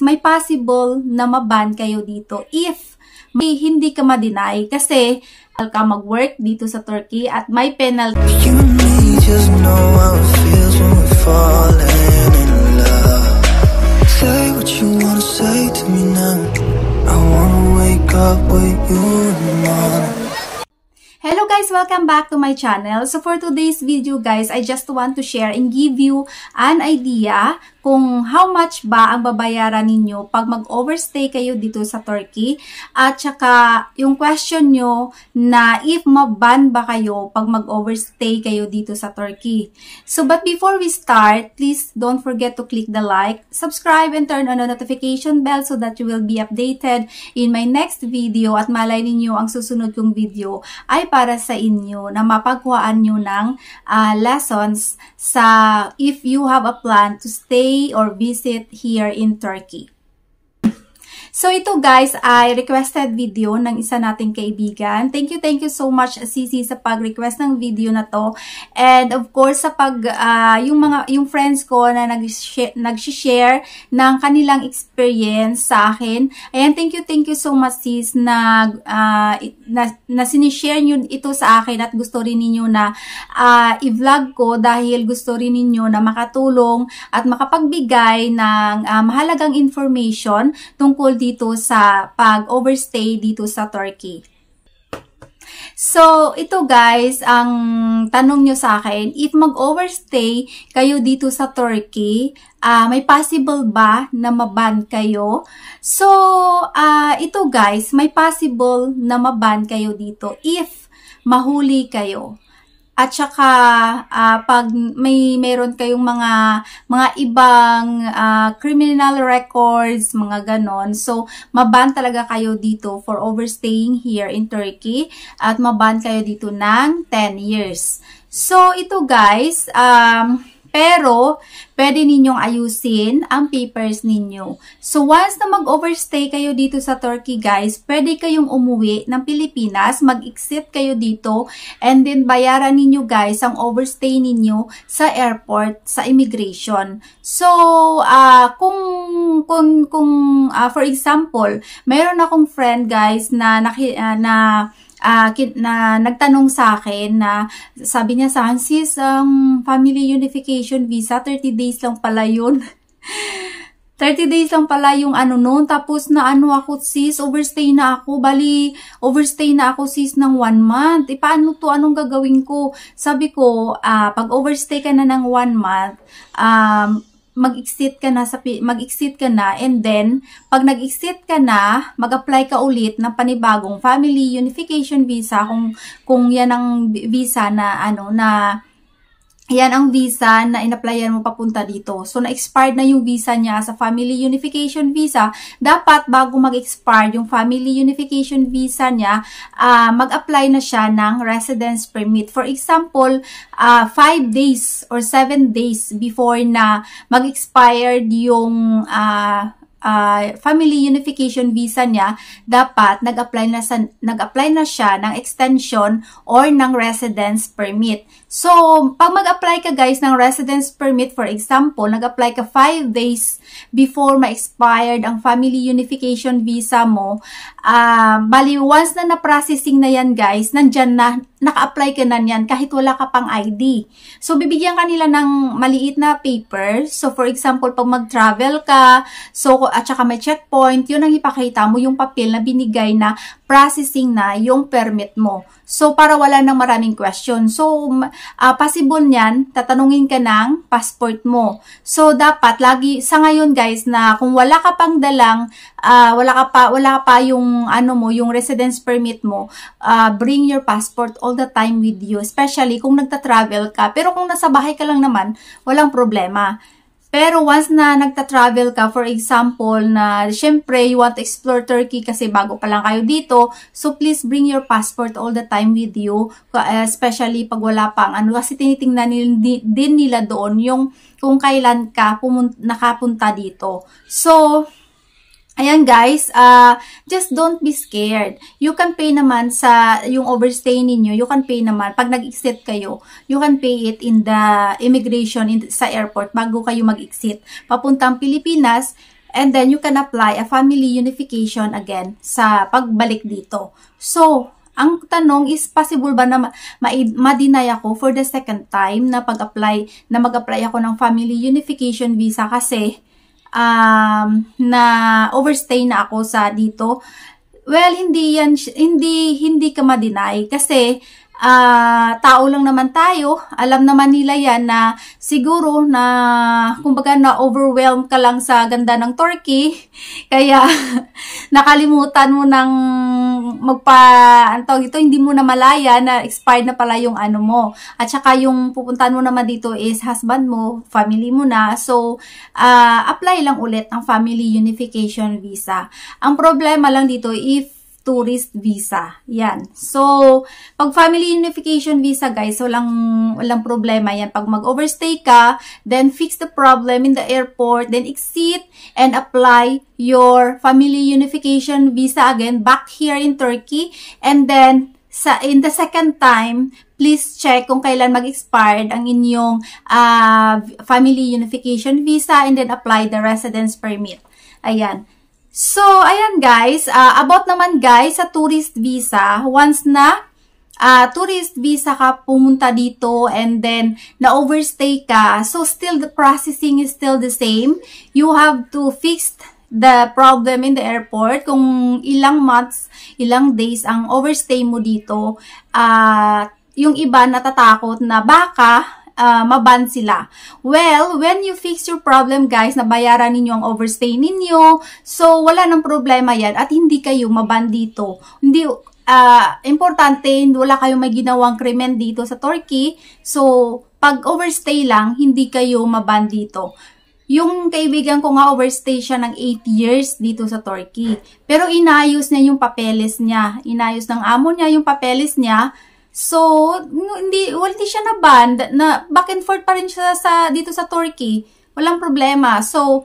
may possible na maban kayo dito if may hindi ka ma-deny kasi ka mag-work dito sa Turkey at may penalty. You and me just know how it feels when we're falling in love. Say what you wanna say to me now. I wanna wake up with you in the morning. Hello guys, welcome back to my channel. So for today's video guys, I just want to share and give you an idea kung how much ba ang babayaran ninyo pag mag-overstay kayo dito sa Turkey. At saka yung question nyo na if maban ba kayo pag mag-overstay kayo dito sa Turkey. So but before we start, please don't forget to click the like, subscribe, and turn on the notification bell so that you will be updated in my next video. At malay ninyo ang susunod kong video ay para sa inyo na mapagkuhaan nyo ng lessons sa if you have a plan to stay or visit here in Turkey. So ito guys ay requested video ng isa nating kaibigan. Thank you so much Sisi sa pag-request ng video na to. And of course sa yung friends ko na nag-share ng kanilang experience sa akin. Ayan, thank you so much sis na sinishare niyo ito sa akin at gusto rin ninyo na i-vlog ko dahil gusto rin ninyo na makatulong at makapagbigay ng mahalagang information tungkol dito sa pag-overstay dito sa Turkey. So, ito guys, ang tanong nyo sa akin, if mag-overstay kayo dito sa Turkey, may possible ba na maban kayo? So, ito guys, may possible na maban kayo dito if mahuli kayo. At saka pag mayroon kayong mga ibang criminal records, mga ganon. So, maban talaga kayo dito for overstaying here in Turkey at maban kayo dito ng 10 years. So, ito guys, pero pwede ninyong ayusin ang papers ninyo. So, once na mag-overstay kayo dito sa Turkey, guys, pwede kayong umuwi ng Pilipinas, mag-exit kayo dito, and then bayaran ninyo, guys, ang overstay ninyo sa airport, sa immigration. So, for example, mayroon akong friend, guys, na nagtanong sa akin na sabi niya sa akin, sis, family unification visa, 30 days lang pala yun. 30 days lang pala yung noon. Tapos ako sis, overstay na ako. Bali, overstay na ako sis ng 1 month. Paano to? Anong gagawin ko? Sabi ko, pag overstay ka na ng 1 month, mag-exit ka na and then pag nag-exit ka na, mag-apply ka ulit ng panibagong family unification visa kung yan ang visa yan ang visa na in-applyan mo papunta dito. So, na-expired na yung visa niya sa family unification visa. Dapat, bago mag-expire yung family unification visa niya, mag-apply na siya ng residence permit. For example, 5 days or 7 days before na mag-expired yung family unification visa niya, dapat nag-apply na siya ng extension or ng residence permit. So, pag mag-apply ka guys ng residence permit, for example, nag-apply ka 5 days before ma-expired ang family unification visa mo, bali once na na-processing na yan guys, nandyan na, naka-apply ka na yan kahit wala ka pang ID. So, bibigyan kanila ng maliit na paper. So, for example, pag mag-travel ka, at saka may checkpoint, yun ang ipakita mo, yung papel na binigay na processing na yung permit mo. So, para wala nang maraming question. So, possible niyan, tatanungin ka ng passport mo. So, dapat lagi, sa ngayon guys, na kung wala ka pang dalang, wala ka pa yung, yung residence permit mo, bring your passport all the time with you. Especially kung nagta-travel ka. Pero kung nasa bahay ka lang naman, walang problema. Pero once na nagta-travel ka, for example, na syempre you want to explore Turkey kasi bago pa lang kayo dito, so please bring your passport all the time with you, especially pag wala pang kasi tinitingnan din nila doon yung kung kailan ka nakapunta dito. So, ayan guys, just don't be scared. You can pay naman sa yung overstay ninyo, you can pay naman. Pag nag-exit kayo, you can pay it in the immigration sa airport bago kayo mag-exit. Papuntang Pilipinas, and then you can apply a family unification again sa pagbalik dito. So, ang tanong is, possible ba na ma-deny ako for the second time na mag-apply ako ng family unification visa kasi na overstay na ako sa dito? Well, hindi ka ma-deny kasi tao lang naman tayo. Alam naman nila yan na siguro na kumbaga na-overwhelm ka lang sa ganda ng Turkey. Kaya nakalimutan mo ng hindi mo na malaya na expired na pala yung ano mo. At saka yung pupuntahan mo naman dito is husband mo, family mo na. So, apply lang ulit ang family unification visa. Ang problema lang dito, if tourist visa. Yan. So, pag family unification visa, guys, walang problema yan. Pag mag-overstay ka, then fix the problem in the airport, then exit and apply your family unification visa again back here in Turkey. And then, in the second time, please check kung kailan mag-expired ang inyong family unification visa and then apply the residence permit. Ayan. So, ayan guys, about naman guys sa tourist visa, once na tourist visa ka pumunta dito and then na-overstay ka, so still the processing is still the same. You have to fix the problem in the airport kung ilang months, ilang days ang overstay mo dito. Yung iba natatakot na baka maban sila. Well, when you fix your problem guys, nabayaran ninyo ang overstay ninyo, so wala nang problema yan at hindi kayo maban dito. Hindi, importante, wala kayong may ginawang krimen dito sa Turkey, so pag overstay lang, hindi kayo maban dito. Yung kaibigan ko nga overstay siya ng 8 years dito sa Turkey. Pero inayos niya yung papeles niya. Inayos ng amo niya yung papeles niya. So, hindi siya na-ban, na back and forth pa rin siya dito sa Turkey. Walang problema. So,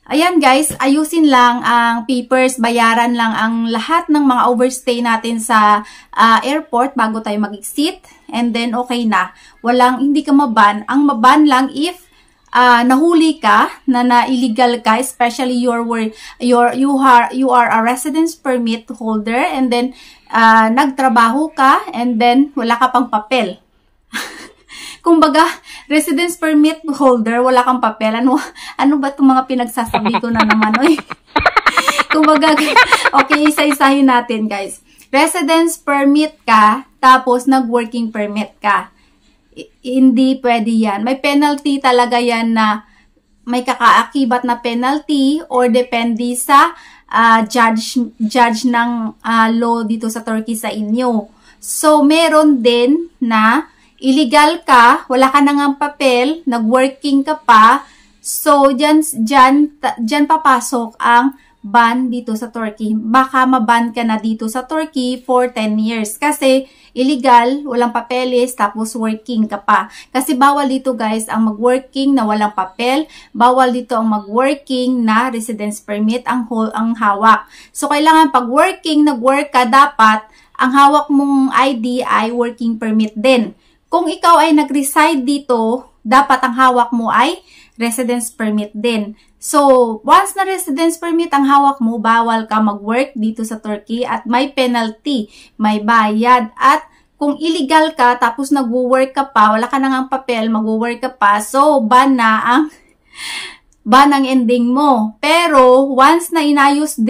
ayan guys, ayusin lang ang papers, bayaran lang ang lahat ng mga overstay natin sa airport bago tayo mag-exit. And then, okay na. Hindi ka maban. Ang maban lang if nahuli ka, na illegal ka, especially you are a residence permit holder and then nagtrabaho ka and then wala ka pang papel. Kumbaga, residence permit holder, wala kang papel. Ano ba itong mga pinagsasabi ko na naman? Kumbaga, okay, isa-isahin natin guys. Residence permit ka, tapos nag-working permit ka. Hindi pwede yan. May penalty talaga yan na may kakaakibat na penalty or depende sa judge ng law dito sa Turkey sa inyo. So, meron din na illegal ka, wala ka nang papel, nag-working ka pa, so dyan papasok ang ban dito sa Turkey. Baka maban ka na dito sa Turkey for 10 years kasi illegal, walang papeles, tapos working ka pa. Kasi bawal dito guys ang mag-working na walang papel, bawal dito ang mag-working na residence permit ang hawak. So kailangan pag working, nag-work ka, dapat ang hawak mong ID ay working permit din. Kung ikaw ay nag-reside dito, dapat ang hawak mo ay residence permit din. So, once na residence permit ang hawak mo, bawal ka mag-work dito sa Turkey at may penalty, may bayad. At kung illegal ka, tapos nag-work ka pa, wala ka nang papel, mag-work ka pa, so ban ang ending mo. Pero, once na inayos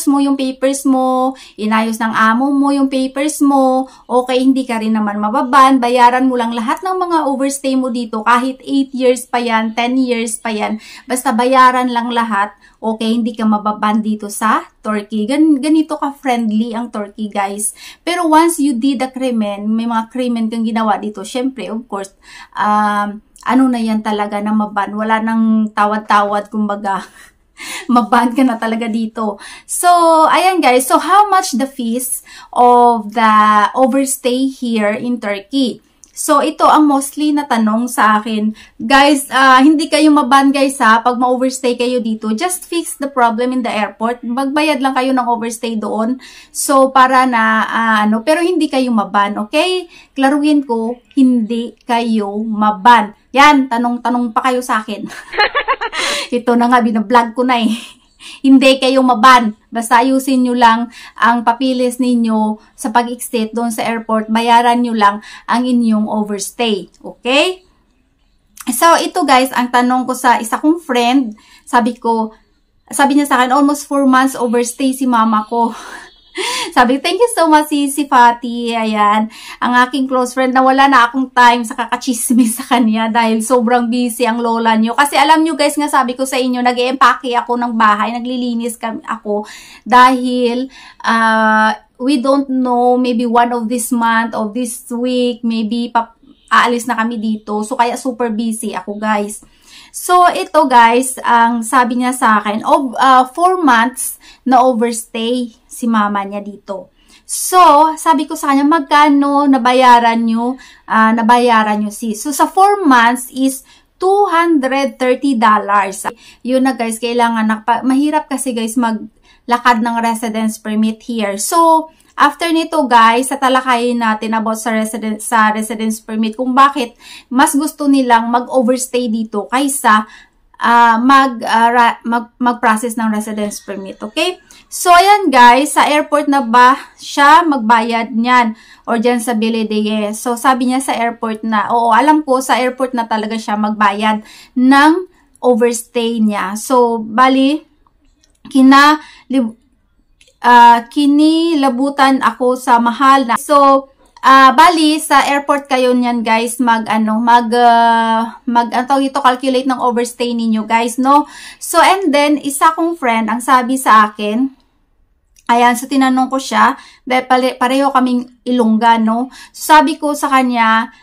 mo yung papers mo, inayos ng amo mo yung papers mo, okay, hindi ka rin naman mababan, bayaran mo lang lahat ng mga overstay mo dito, kahit 8 years pa yan, 10 years pa yan, basta bayaran lang lahat, okay, hindi ka mababan dito sa Turkey. Ganito ka-friendly ang Turkey, guys. Pero once you did a krimen, may mga krimen kang ginawa dito, syempre, of course, ano na yan talaga na maban. Wala nang tawad-tawad, kumbaga. Maban ka na talaga dito. So, ayan guys. So, how much the fees of the overstay here in Turkey? So, ito ang mostly na tanong sa akin. Guys, hindi kayo maban guys ha, pag ma-overstay kayo dito. Just fix the problem in the airport. Magbayad lang kayo ng overstay doon. So, para na, pero hindi kayo maban, okay? Klaruhin ko, hindi kayo maban. Yan, tanong-tanong pa kayo sa akin. Ito na nga, binablog ko na eh. Hindi kayo maban. Basta ayusin nyo lang ang papilis ninyo sa pag-exit doon sa airport. Bayaran nyo lang ang inyong overstay. Okay? So, ito guys, ang tanong ko sa isa kong friend. Sabi niya sa akin, almost 4 months overstay si mama ko. Sabi, thank you so much si Fati. Ayan, ang aking close friend na wala na akong time sa kakachismis sa kanya dahil sobrang busy ang lola nyo. Kasi alam nyo guys nga, sabi ko sa inyo, nag-e-empake ako ng bahay, naglilinis ako dahil we don't know, maybe one of this month of this week, maybe aalis na kami dito. So, kaya super busy ako guys. So, ito guys, ang sabi niya sa akin, 4 months na overstay si mama niya dito. So, sabi ko sa kanya, magkano nabayaran nyo sis? So, sa 4 months is $230. Yun na guys, kailangan, mahirap kasi guys maglakad ng residence permit here. So, after nito guys, tatalakayin natin about sa residence permit kung bakit mas gusto nilang mag-overstay dito kaysa mag-process ng residence permit. Okay? So, ayan guys, sa airport na ba siya magbayad niyan? Or dyan sa Bilideye. So, sabi niya sa airport na, oo, alam ko, sa airport na talaga siya magbayad ng overstay niya. So, bali, kinilabutan ako sa mahal na. So, bali, sa airport kayo niyan guys, calculate ng overstay ninyo guys, no? So, and then, isa kong friend, ang sabi sa akin, ayan, so tinanong ko siya, dahil pareho kaming Ilongga, no? So, sabi ko sa kanya,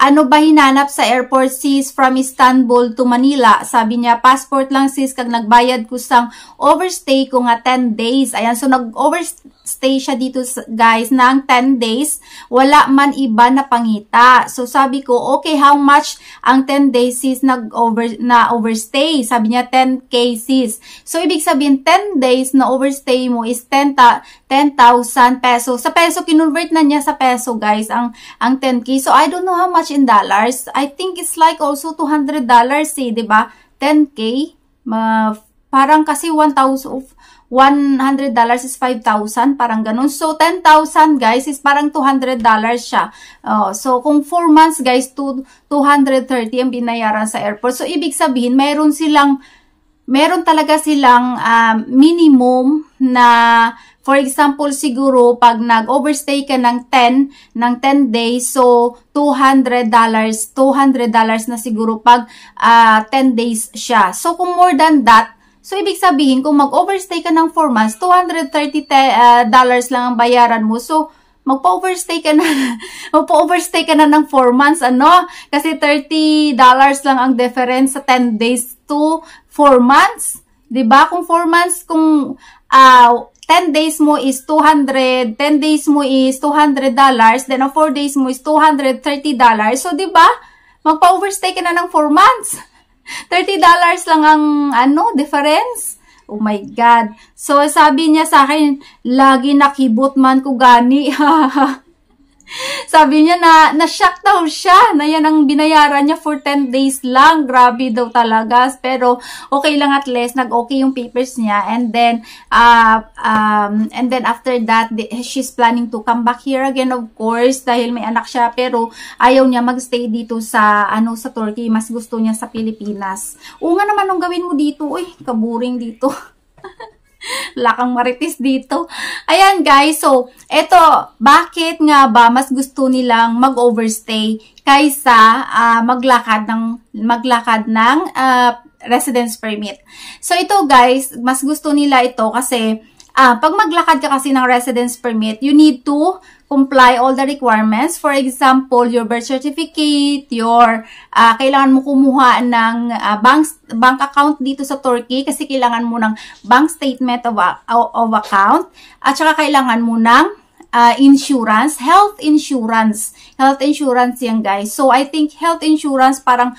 ano ba hinanap sa airport sis from Istanbul to Manila? Sabi niya, passport lang sis, kag nagbayad ko sang overstay ko nga 10 days. Ayan, so nag-overstay siya dito guys ng 10 days. Wala man iba na pangita. So sabi ko, okay, how much ang 10 days sis na overstay? Sabi niya, 10K sis. So ibig sabihin, 10 days na overstay mo is 10,000 pesos. Sa peso, kinonvert na niya sa peso guys, ang 10K. So I don't know how much in dollars. I think it's like also $200 eh, diba? 10K. Parang kasi $100 is 5,000. Parang ganun. So, 10,000 guys is parang $200 siya. So, kung 4 months guys, 230 ang binayaran sa airport. So, ibig sabihin, meron talaga silang minimum na, for example, siguro, pag nag-overstay ka ng 10 days, so, $200 na siguro pag 10 days siya. So, kung more than that, so, ibig sabihin, kung mag-overstay ka ng 4 months, $230 lang ang bayaran mo. So, magpa-overstay ka na ng 4 months, ano? Kasi $30 lang ang difference sa 10 days to 4 months. Diba? Kung 4 months, kung 10 days mo is $200, 10 days mo is $200, then ang 4 days mo is $230. So, diba? Magpa-overstay ka na ng 4 months. $30 lang ang, difference. Oh my God. So, sabi niya sa akin, lagi nakibot man ko gani. Sabi niya na-shock daw siya na yan ang binayaran niya for 10 days lang. Grabe daw talaga. Pero, okay lang at least. Nag-okay yung papers niya. And then after that, she's planning to come back here again, of course, dahil may anak siya. Pero, ayaw niya magstay dito sa Turkey. Mas gusto niya sa Pilipinas. O nga naman, anong gawin mo dito? Uy, kaburing dito. Wala kang maritis dito. Ayan guys, so, eto, bakit nga ba mas gusto nilang mag-overstay kaysa maglakad ng residence permit? So, ito guys, mas gusto nila ito kasi pag maglakad ka kasi ng residence permit, you need to comply all the requirements. For example, your birth certificate, kailangan mo kumuha ng bank account dito sa Turkey kasi kailangan mo ng bank statement of account at saka kailangan mo ng insurance, health insurance. Health insurance yan, guys. So, I think health insurance parang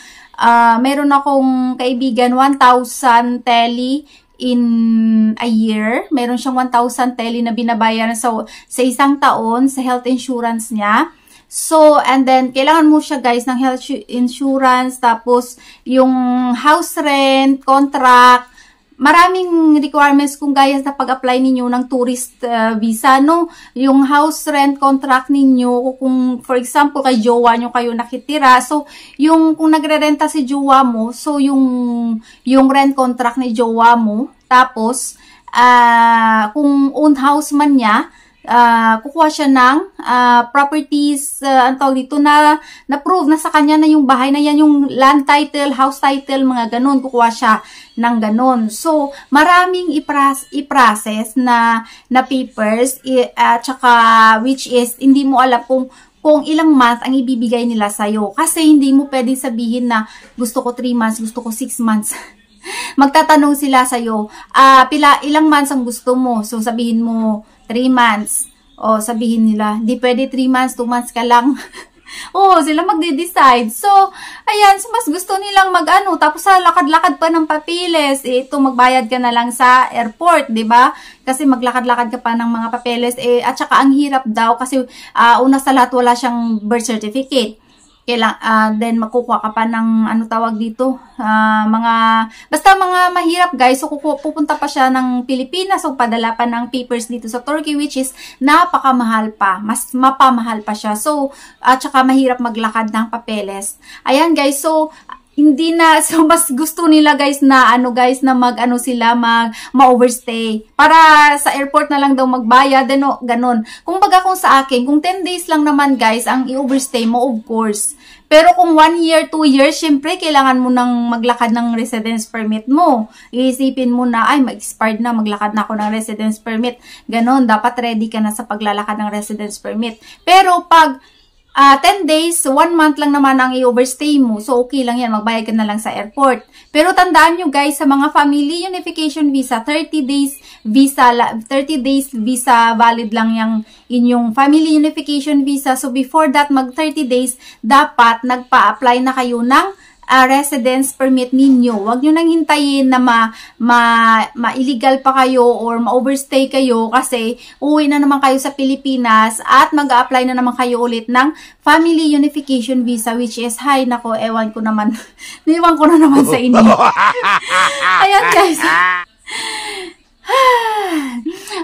meron akong kaibigan, 1,000 tele in a year. Meron siyang 1,000 tele na binabayaran sa isang taon sa health insurance niya. So, and then, kailangan mo siya, guys, ng health insurance, tapos, yung house rent, contract, maraming requirements kung gaya sa pag-apply ninyo ng tourist visa, no? Yung house rent contract ninyo, kung, for example, kay jowa nyo kayo nakitira, so, kung nagre-renta si jowa mo, so, yung rent contract ni jowa mo, tapos, kung own house man niya, kukuha siya ng properties, ang tawag dito, na prove na sa kanya na yung bahay na yan, yung land title, house title, mga ganun, kukuha siya ng ganun. So, maraming i-process na papers, tsaka which is, hindi mo alam kung ilang month ang ibibigay nila sa'yo. Kasi hindi mo pwedeng sabihin na gusto ko 3 months, gusto ko 6 months. Magtatanong sila sa'yo, ilang months ang gusto mo? So, sabihin mo, 3 months. O, sabihin nila, di pwede 3 months, 2 months ka lang. Sila magde-decide. So, ayan, so mas gusto nilang tapos sa lakad-lakad pa ng papeles, ito magbayad ka na lang sa airport, 'di ba? Kasi maglakad-lakad ka pa ng mga papeles, at saka ang hirap daw kasi una sa lahat wala siyang birth certificate. Then makukuha ka pa ng tawag dito, basta mga mahirap, guys. So pupunta pa siya ng Pilipinas, so padala pa ng papers dito sa Turkey, which is napakamahal pa, mas mapamahal pa siya. So at saka mahirap maglakad ng papeles. Ayan, guys, so so mas gusto nila, guys, na na ma-overstay. Para sa airport na lang daw magbayad, ganun. Kung sa akin, kung 10 days lang naman, guys, ang i-overstay mo, of course. Pero kung 1 year, 2 years, syempre, kailangan mo nang maglakad ng residence permit mo. Iisipin mo na, ay, mag-expired na, maglakad na ako ng residence permit. Ganon, dapat ready ka na sa paglalakad ng residence permit. Pero pag 10 days, 1 month lang naman ang i-overstay mo. So, okay lang yan. Magbayad ka na lang sa airport. Pero tandaan nyo, guys, sa mga family unification visa, 30 days visa valid lang yung inyong family unification visa. So, before that, mag 30 days, dapat nagpa-apply na kayo ng residence permit ninyo. Huwag nyo nang hintayin na ma-illegal pa kayo or ma-overstay kayo kasi uwi na naman kayo sa Pilipinas at mag-a-apply na naman kayo ulit ng family unification visa, which is, nako, ewan ko naman. Niwan ko na naman sa inyo. Ayan, guys.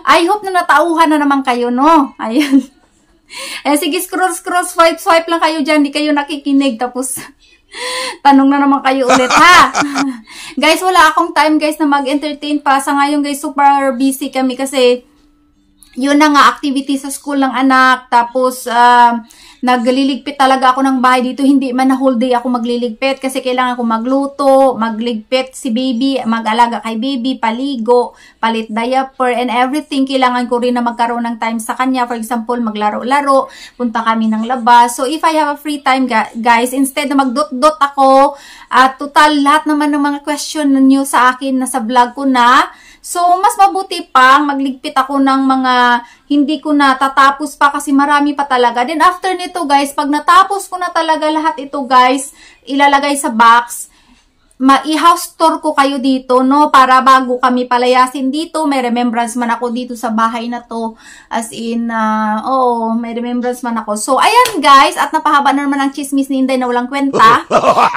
I hope na natauhan na naman kayo, no? Ayan. Sige, swipe lang kayo dyan. Di kayo nakikinig. Tapos, tanong na naman kayo ulit, ha? Guys, wala akong time, guys, na mag-entertain pa. Sa ngayon, guys, super busy kami kasi yun na nga, activity sa school ng anak. Tapos, nagliligpit talaga ako ng bahay dito. Hindi man na whole day ako magliligpit kasi kailangan ko magluto, magligpit si baby, mag-alaga kay baby, paligo, palit diaper, and everything. Kailangan ko rin na magkaroon ng time sa kanya. For example, maglaro-laro, punta kami ng labas. So, if I have a free time, guys, instead na magdot-dot ako, total, lahat naman ng mga question ninyo sa akin na sa vlog ko na. So, mas mabuti pang magligpit ako ng mga hindi ko na tatapos pa kasi marami pa talaga. Then, after nito, guys, pag natapos ko na talaga lahat ito, guys, ilalagay sa box, i-house tour ko kayo dito, no? Para bago kami palayasin dito, may remembrance man ako dito sa bahay na to. As in, may remembrance man ako. So, ayan, guys, at napahaba na naman ang chismis ni Inday na walang kwenta.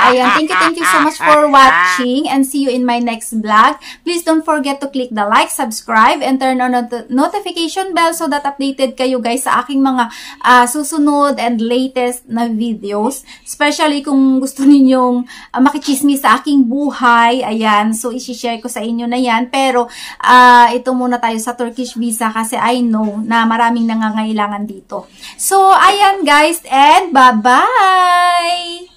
Ayan, thank you so much for watching and see you in my next vlog. Please don't forget to click the like, subscribe, and turn on the notification bell so that updated kayo, guys, sa aking mga susunod and latest na videos. Especially kung gusto ninyong makichismis sa aking buhay. Ayan. So, isi-share ko sa inyo na yan. Pero, ito muna tayo sa Turkish visa kasi I know na maraming nangangailangan dito. So, ayan, guys, and bye-bye!